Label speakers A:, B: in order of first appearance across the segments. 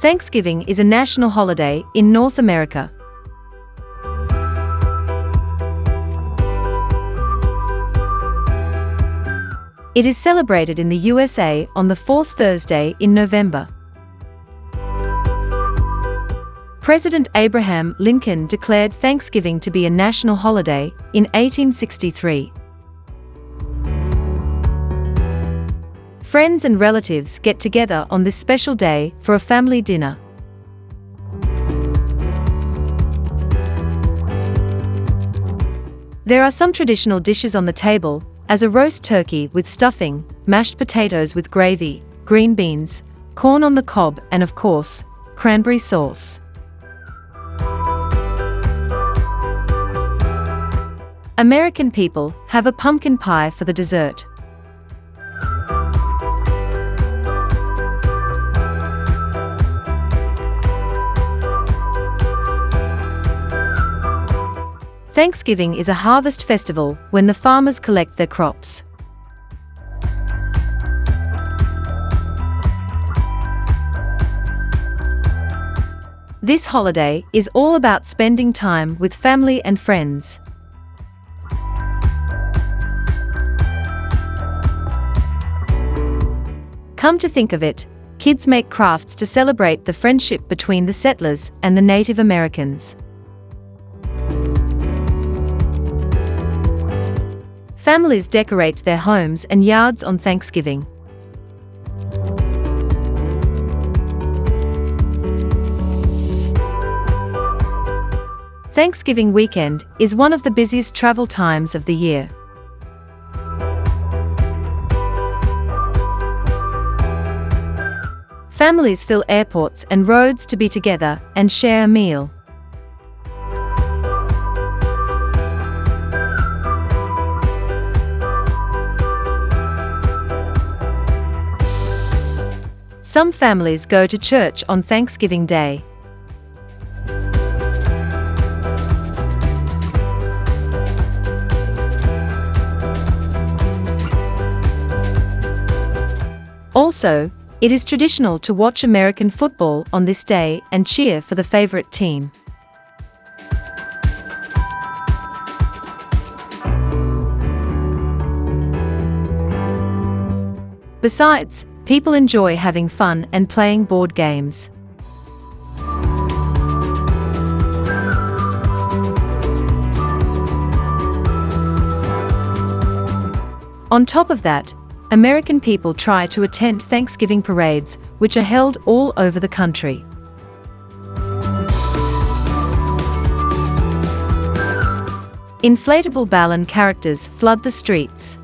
A: Thanksgiving is a national holiday in North America. It is celebrated in the USA on the fourth Thursday in November. President Abraham Lincoln declared Thanksgiving to be a national holiday in 1863. Friends and relatives get together on this special day for a family dinner. There are some traditional dishes on the table, as a roast turkey with stuffing, mashed potatoes with gravy, green beans, corn on the cob, and of course, cranberry sauce. American people have a pumpkin pie for the dessert. Thanksgiving is a harvest festival when the farmers collect their crops. This holiday is all about spending time with family and friends. Come to think of it, kids make crafts to celebrate the friendship between the settlers and the Native Americans. Families decorate their homes and yards on Thanksgiving. Thanksgiving weekend is one of the busiest travel times of the year. Families fill airports and roads to be together and share a meal. Some families go to church on Thanksgiving Day. Also, it is traditional to watch American football on this day and cheer for the favorite team. Besides, people enjoy having fun and playing board games. On top of that, American people try to attend Thanksgiving parades, which are held all over the country. Inflatable balloon characters flood the streets.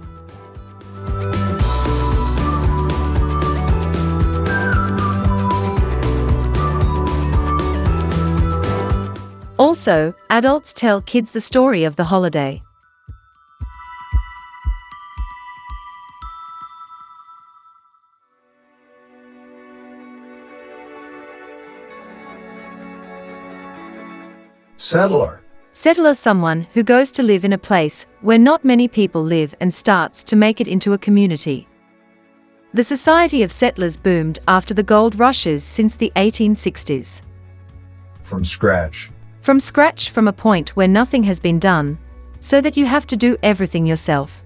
A: Also, adults tell kids the story of the holiday.
B: Settler.
A: Settler, someone who goes to live in a place where not many people live and starts to make it into a community. The society of settlers boomed after the gold rushes since the 1860s.
B: From scratch.
A: From a point where nothing has been done, so that you have to do everything yourself.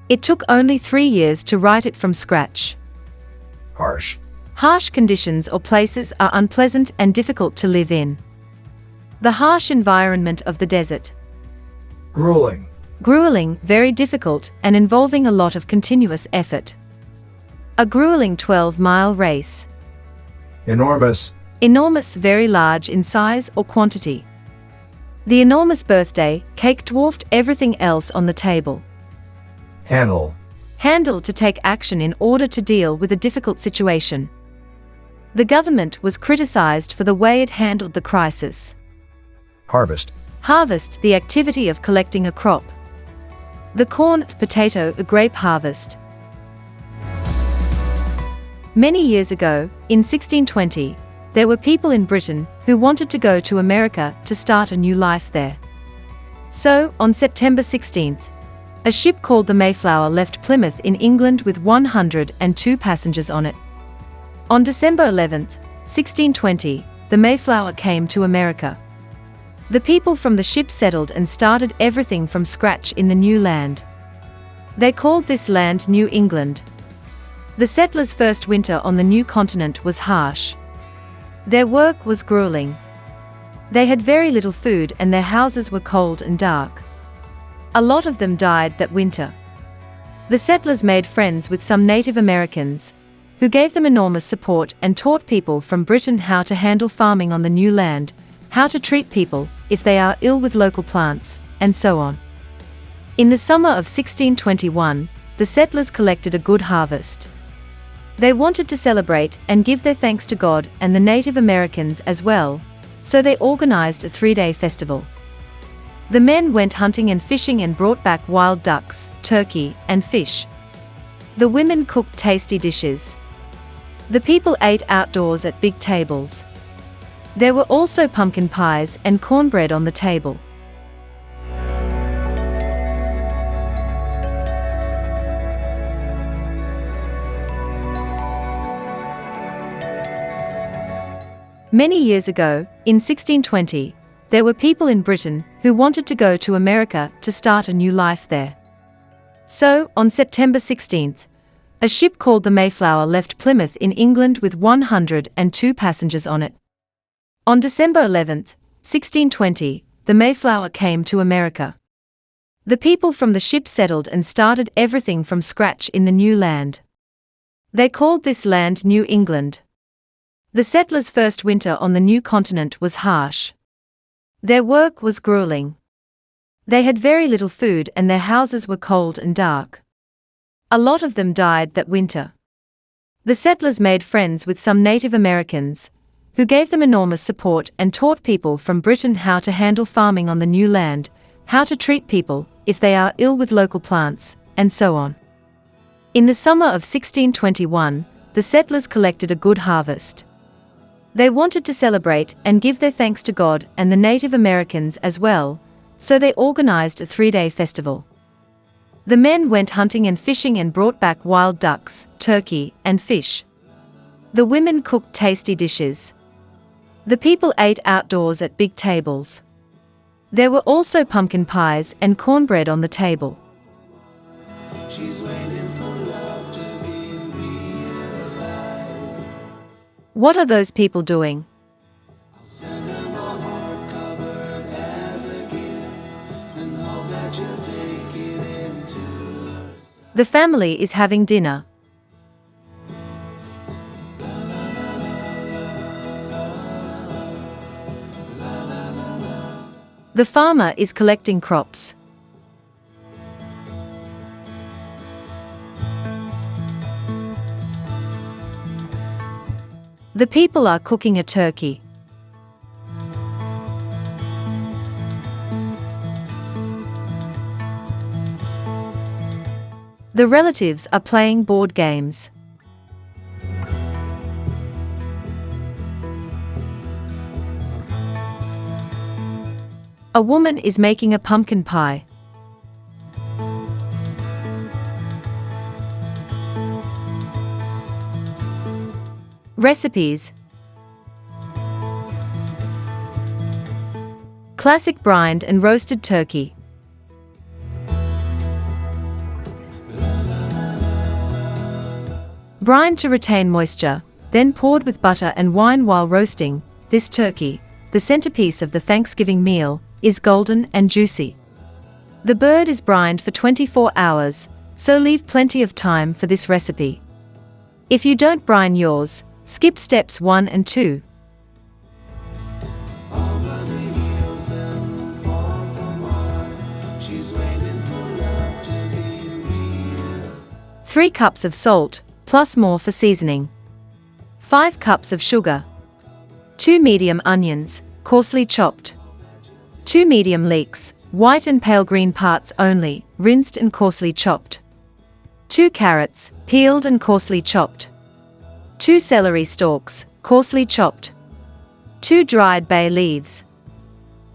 A: It took only 3 years to write it from scratch.
B: Harsh.
A: Harsh conditions or places are unpleasant and difficult to live in. The harsh environment of the desert.
B: Grueling.
A: Grueling, very difficult, and involving a lot of continuous effort. A grueling 12-mile race.
B: Enormous.
A: Enormous, very large in size or quantity. The enormous birthday cake dwarfed everything else on the table.
B: Handle.
A: Handle, to take action in order to deal with a difficult situation. The government was criticized for the way it handled the crisis.
B: Harvest.
A: Harvest, the activity of collecting a crop. The corn, potato, a grape harvest. Many years ago, in 1620, there were people in Britain who wanted to go to America to start a new life there. So, on September 16th, a ship called the Mayflower left Plymouth in England with 102 passengers on it. On December 11th, 1620, the Mayflower came to America. The people from the ship settled and started everything from scratch in the new land. They called this land New England. The settlers' first winter on the new continent was harsh. Their work was grueling. They had very little food and their houses were cold and dark. A lot of them died that winter. The settlers made friends with some Native Americans, who gave them enormous support and taught people from Britain how to handle farming on the new land, how to treat people if they are ill with local plants, and so on. In the summer of 1621, the settlers collected a good harvest. They wanted to celebrate and give their thanks to God and the Native Americans as well, so they organized a 3-day festival. The men went hunting and fishing and brought back wild ducks, turkey, and fish. The women cooked tasty dishes. The people ate outdoors at big tables. There were also pumpkin pies and cornbread on the table. Many years ago, in 1620, there were people in Britain who wanted to go to America to start a new life there. So, on September 16th, a ship called the Mayflower left Plymouth in England with 102 passengers on it. On December 11th, 1620, the Mayflower came to America. The people from the ship settled and started everything from scratch in the new land. They called this land New England. The settlers' first winter on the new continent was harsh. Their work was grueling. They had very little food and their houses were cold and dark. A lot of them died that winter. The settlers made friends with some Native Americans, who gave them enormous support and taught people from Britain how to handle farming on the new land, how to treat people if they are ill with local plants, and so on. In the summer of 1621, the settlers collected a good harvest. They wanted to celebrate and give their thanks to God and the Native Americans as well, so they organized a 3-day festival. The men went hunting and fishing and brought back wild ducks, turkey, and fish. The women cooked tasty dishes. The people ate outdoors at big tables. There were also pumpkin pies and cornbread on the table.
C: She's waiting for love to be realized.
A: What are those people doing?
C: I'll send her my heart covered as a gift and hope that you'll take it into her.
A: The family is having dinner. The farmer is collecting crops. The people are cooking a turkey. The relatives are playing board games. A woman is making a pumpkin pie. Recipes: classic brined and roasted turkey, brined to retain moisture, then poured with butter and wine while roasting. This turkey, the centerpiece of the Thanksgiving meal, is golden and juicy. The bird is brined for 24 hours, so leave plenty of time for this recipe. If you don't brine yours, skip steps 1 and 2.
C: Over the hills and far from home, she's waiting for love to be real.
A: 3 cups of salt, plus more for seasoning. 5 cups of sugar. 2 medium onions, coarsely chopped. 2 medium leeks, white and pale green parts only, rinsed and coarsely chopped. 2 carrots, peeled and coarsely chopped. 2 celery stalks, coarsely chopped. 2 dried bay leaves.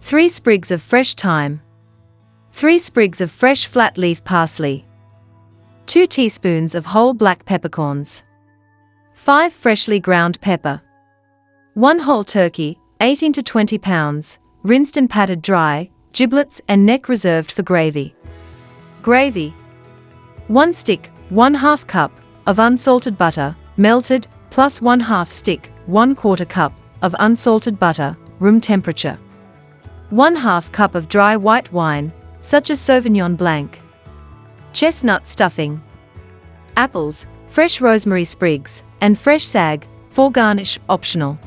A: 3 sprigs of fresh thyme. 3 sprigs of fresh flat leaf parsley. 2 teaspoons of whole black peppercorns. 5 freshly ground pepper. 1 whole turkey, 18 to 20 pounds, rinsed and patted dry, giblets and neck reserved for gravy. Gravy. 1 stick, 1/2 cup, of unsalted butter, melted, plus 1/2 stick, 1/4 cup, of unsalted butter, room temperature. 1/2 cup of dry white wine, such as Sauvignon Blanc. Chestnut stuffing. Apples, fresh rosemary sprigs, and fresh sag, for garnish, optional.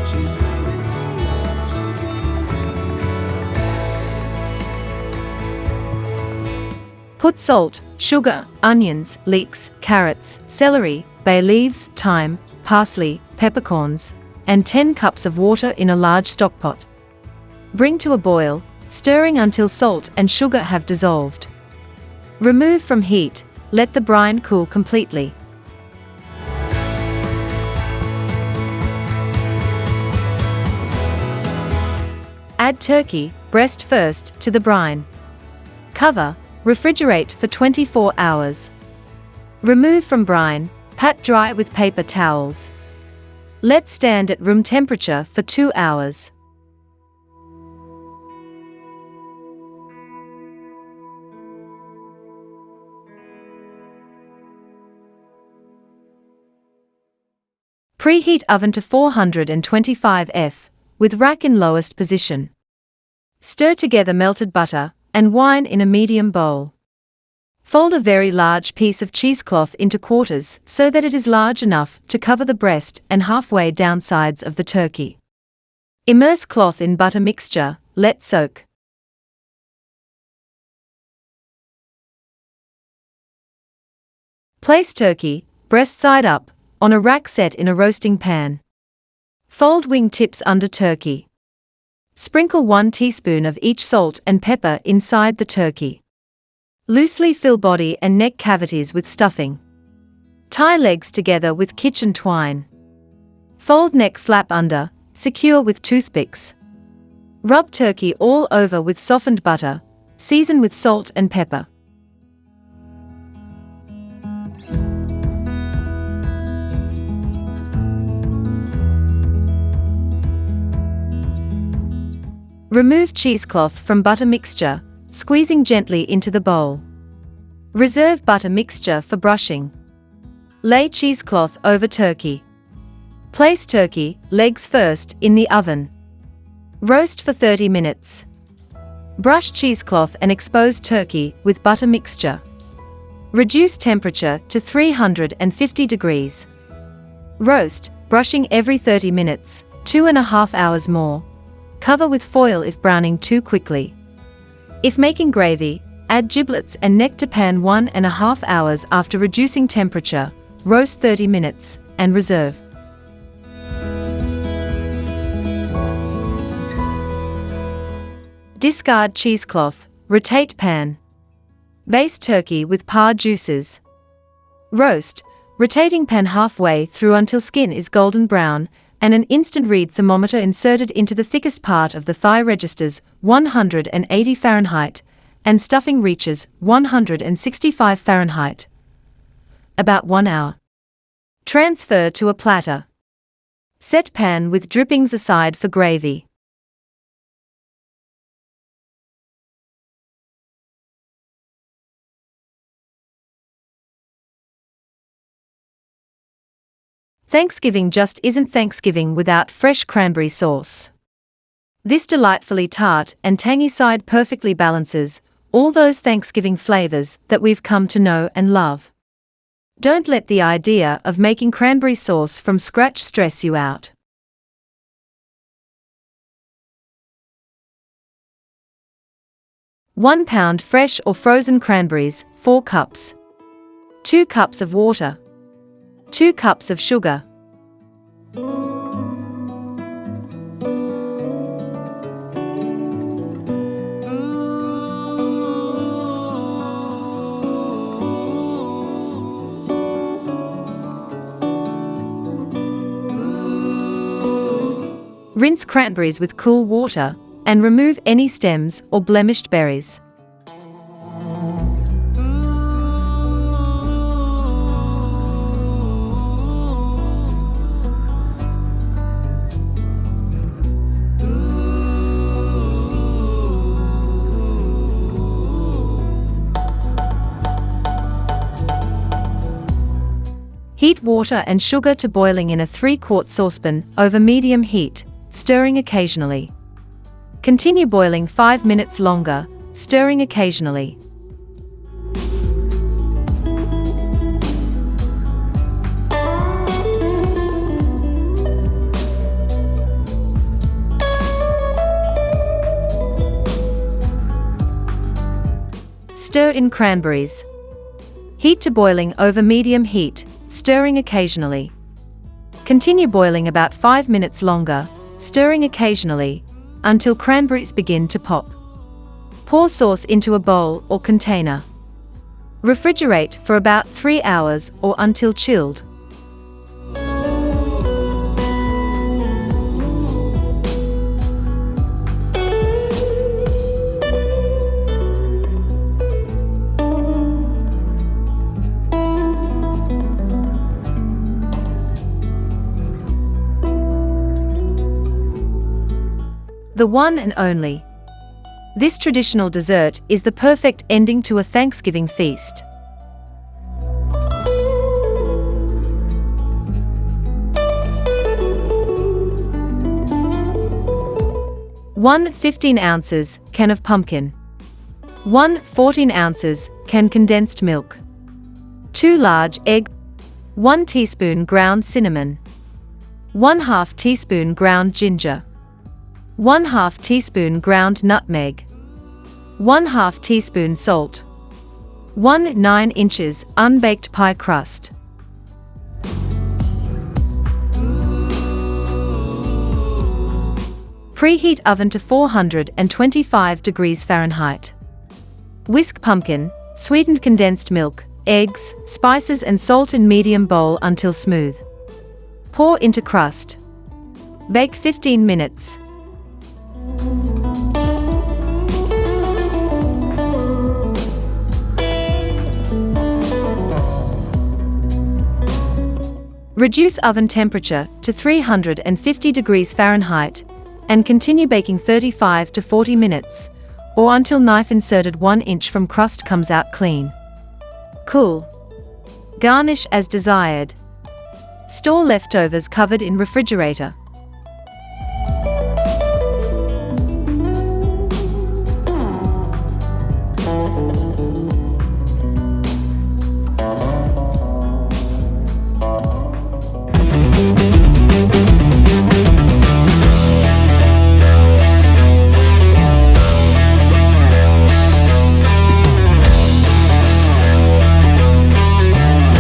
C: She's waiting for love to be.
A: Put salt, sugar, onions, leeks, carrots, celery, bay leaves, thyme, parsley, peppercorns, and 10 cups of water in a large stockpot. Bring to a boil, stirring until salt and sugar have dissolved. Remove from heat, let the brine cool completely. Add turkey, breast first, to the brine. Cover, refrigerate for 24 hours. Remove from brine, pat dry with paper towels. Let stand at room temperature for 2 hours. Preheat oven to 425 F, with rack in lowest position. Stir together melted butter and wine in a medium bowl. Fold a very large piece of cheesecloth into quarters so that it is large enough to cover the breast and halfway down sides of the turkey. Immerse cloth in butter mixture, let soak. Place turkey, breast side up, on a rack set in a roasting pan. Fold wing tips under turkey. Sprinkle 1 teaspoon of each salt and pepper inside the turkey. Loosely fill body and neck cavities with stuffing. Tie legs together with kitchen twine. Fold neck flap under, secure with toothpicks. Rub turkey all over with softened butter, season with salt and pepper. Remove cheesecloth from butter mixture, squeezing gently into the bowl. Reserve butter mixture for brushing. Lay cheesecloth over turkey. Place turkey, legs first, in the oven. Roast for 30 minutes. Brush cheesecloth and expose turkey with butter mixture. Reduce temperature to 350 degrees. Roast, brushing every 30 minutes, 2.5 hours more. Cover with foil if browning too quickly. If making gravy, add giblets and neck to pan 1.5 hours after reducing temperature, roast 30 minutes, and reserve. Discard cheesecloth, rotate pan. Baste turkey with par juices. Roast, rotating pan halfway through until skin is golden brown, and an instant read thermometer inserted into the thickest part of the thigh registers 180 Fahrenheit, and stuffing reaches 165 Fahrenheit. About 1 hour. Transfer to a platter. Set pan with drippings aside for gravy. Thanksgiving just isn't Thanksgiving without fresh cranberry sauce. This delightfully tart and tangy side perfectly balances all those Thanksgiving flavors that we've come to know and love. Don't let the idea of making cranberry sauce from scratch stress you out. One pound fresh or frozen cranberries, 4 cups. 2 cups of water. 2 cups of sugar. Rinse cranberries with cool water and remove any stems or blemished berries. Heat water and sugar to boiling in a 3-quart saucepan over medium heat, stirring occasionally. Continue boiling 5 minutes longer, stirring occasionally. Stir in cranberries. Heat to boiling over medium heat, stirring occasionally. Continue boiling about 5 minutes longer, stirring occasionally, until cranberries begin to pop. Pour sauce into a bowl or container. Refrigerate for about 3 hours or until chilled. The one and only. This traditional dessert is the perfect ending to a Thanksgiving feast. One 15 ounces can of pumpkin. 1 14 ounces can condensed milk. 2 large eggs. 1 teaspoon ground cinnamon. 1/2 teaspoon ground ginger. 1/2 teaspoon ground nutmeg. 1/2 teaspoon salt. 1 9 inches unbaked pie crust. Preheat oven to 425 degrees Fahrenheit. Whisk pumpkin, sweetened condensed milk, eggs, spices and salt in medium bowl until smooth. Pour into crust. Bake 15 minutes. Reduce oven temperature to 350 degrees Fahrenheit and continue baking 35 to 40 minutes, or until knife inserted 1 inch from crust comes out clean. Cool. Garnish as desired. Store leftovers covered in refrigerator.